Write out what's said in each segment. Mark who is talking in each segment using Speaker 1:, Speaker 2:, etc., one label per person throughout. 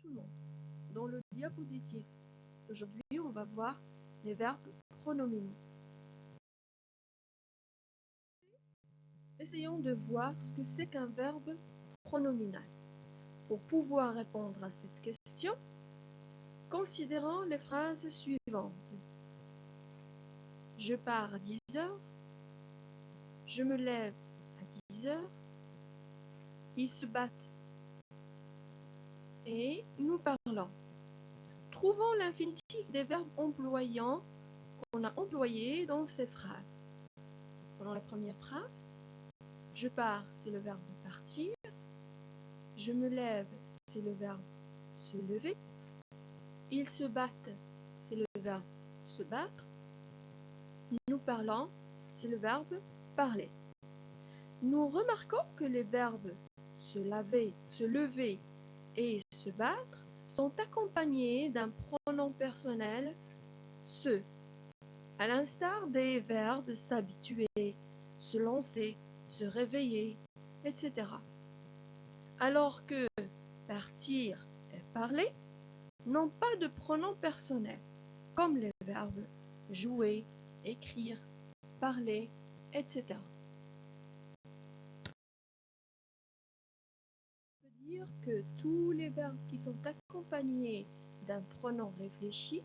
Speaker 1: tout le monde. Dans le diapositive, aujourd'hui, on va voir les verbes pronominaux. Essayons de voir ce que c'est qu'un verbe pronominal. Pour pouvoir répondre à cette question, considérons les phrases suivantes. Je pars à 10 heures. Je me lève à 10 heures. Ils se battent. Et nous parlons. Trouvons l'infinitif des verbes employants qu'on a employés dans ces phrases. Prenons la première phrase. Je pars, c'est le verbe partir. Je me lève, c'est le verbe se lever. Ils se battent, c'est le verbe se battre. Nous parlons, c'est le verbe parler. Nous remarquons que les verbes se lever et se battre sont accompagnés d'un pronom personnel se, à l'instar des verbes s'habituer, se lancer, se réveiller, etc. Alors que partir et parler n'ont pas de pronom personnel, comme les verbes jouer, écrire, parler, etc. On peut dire que tous les verbes qui sont accompagnés d'un pronom réfléchi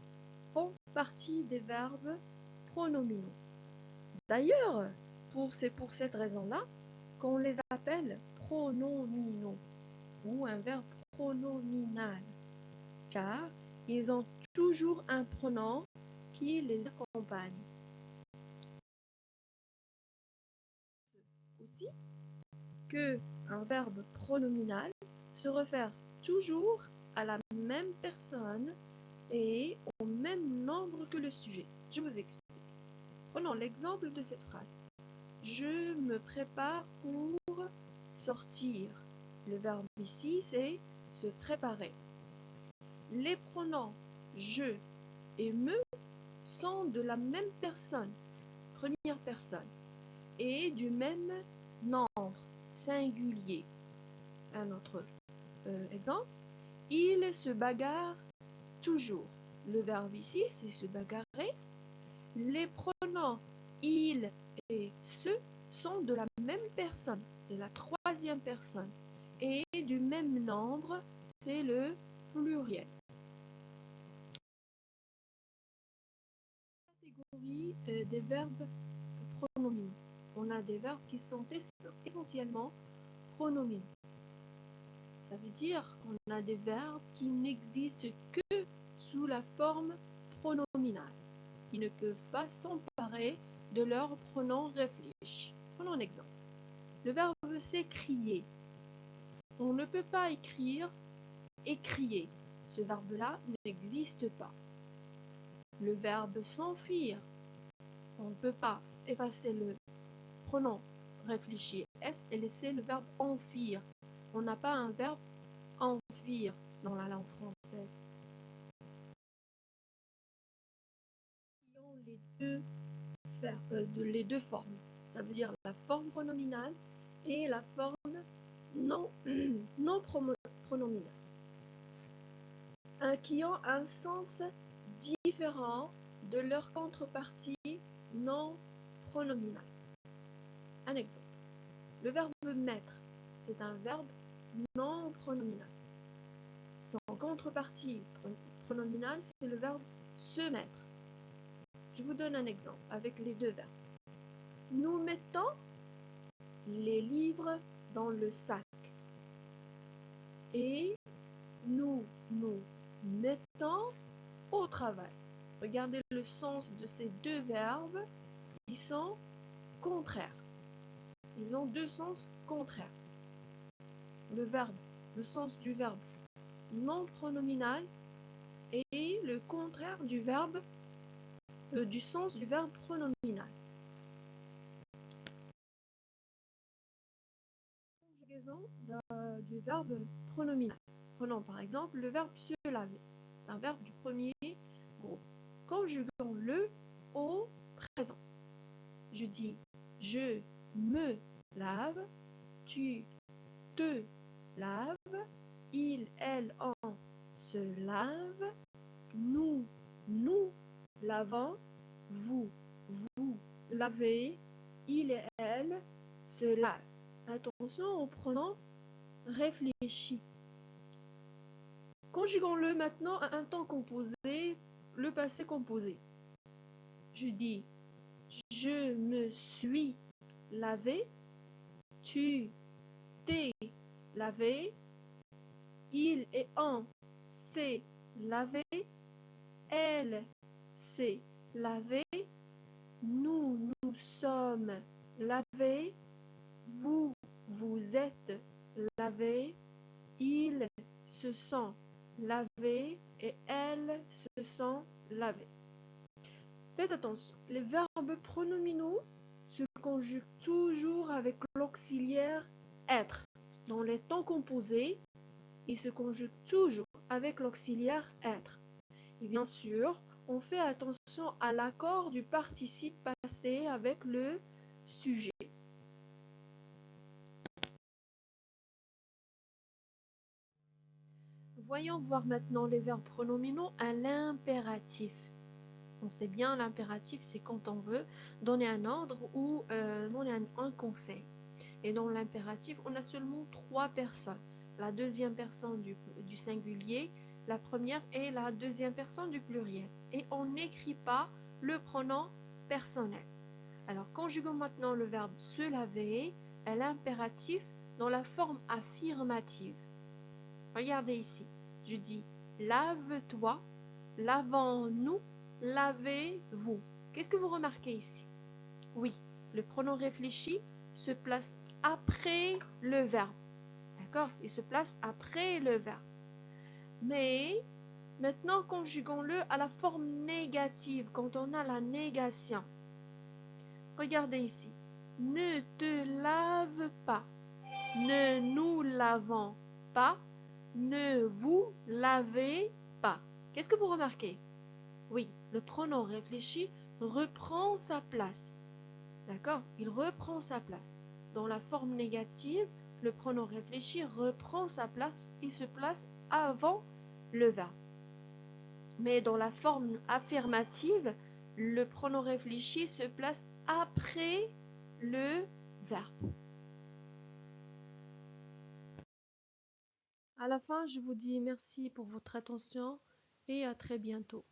Speaker 1: font partie des verbes pronominaux. D'ailleurs, c'est pour cette raison-là qu'on les appelle pronominaux ou un verbe pronominal, car ils ont toujours un pronom qui les accompagne. Aussi qu'un verbe pronominal se réfère toujours à la même personne et au même nombre que le sujet. Je vous explique. Prenons l'exemple de cette phrase. Je me prépare pour sortir. Le verbe ici, c'est se préparer. Les pronoms je et me sont de la même personne, première personne, et du même nombre, singulier. Un autre exemple. Il se bagarre toujours. Le verbe ici, c'est se bagarrer. Les pronoms il et ce sont de la même personne, c'est la troisième personne, et du même nombre, c'est le pluriel. Catégorie des verbes pronominaux. On a des verbes qui sont essentiellement pronominaux. Ça veut dire qu'on a des verbes qui n'existent que sous la forme pronominale, qui ne peuvent pas s'emparer de leur pronom réfléchi. Prenons un exemple. Le verbe s'écrier. On ne peut pas écrire écrier. Ce verbe-là n'existe pas. Le verbe s'enfuir. On ne peut pas effacer le pronom réfléchi S et laisser le verbe enfuir. On n'a pas un verbe enfuir dans la langue française. Ils ont les deux formes. Ça veut dire la forme pronominale et la forme non pronominale. Qui ont un sens différent de leur contrepartie non pronominale. Un exemple. Le verbe mettre, c'est un verbe non pronominal. Son contrepartie pronominale, c'est le verbe se mettre. Je vous donne un exemple avec les deux verbes. Nous mettons les livres dans le sac. Et nous nous mettons au travail. Regardez le sens de ces deux verbes. Ils sont contraires. Ils ont deux sens contraires. Le sens du verbe non pronominal et le contraire du sens du verbe pronominal. Conjugaison du verbe pronominal. Prenons par exemple le verbe se laver. C'est un verbe du premier groupe. Conjuguons-le au présent. Je dis je me lave, tu te laves, il, elle, on se lave, nous lavons, vous lavez, il et elle se lavent. Attention au pronom réfléchi. Conjuguons-le maintenant à un temps composé, le passé composé. Je dis, je me suis lavé, tu t'es lavé, il et on s'est lavé, elle s'est lavée, nous sommes lavés, vous êtes lavés, ils se sont lavés et elles se sont lavées. Faites attention, les verbes pronominaux se conjuguent toujours avec l'auxiliaire être. Dans les temps composés, ils se conjuguent toujours avec l'auxiliaire être. Et bien sûr, on fait attention à l'accord du participe passé avec le sujet. Voyons voir maintenant les verbes pronominaux à l'impératif. On sait bien, l'impératif, c'est quand on veut donner un ordre ou donner un conseil. Et dans l'impératif, on a seulement 3 personnes. La deuxième personne du singulier, la première et la deuxième personne du pluriel. Et on n'écrit pas le pronom personnel. Alors, conjuguons maintenant le verbe se laver à l'impératif dans la forme affirmative. Regardez ici. Je dis lave-toi, lavons-nous, lavez-vous. Qu'est-ce que vous remarquez ici? Oui, le pronom réfléchi se place après le verbe. D'accord? Il se place après le verbe. Mais maintenant, conjuguons-le à la forme négative, quand on a la négation. Regardez ici. Ne te lave pas. Ne nous lavons pas. Ne vous lavez pas. Qu'est-ce que vous remarquez? Oui, le pronom réfléchi reprend sa place. D'accord? Il reprend sa place. Dans la forme négative, le pronom réfléchi reprend sa place et se place avant le verbe. Mais dans la forme affirmative, le pronom réfléchi se place après le verbe. À la fin, je vous dis merci pour votre attention et à très bientôt.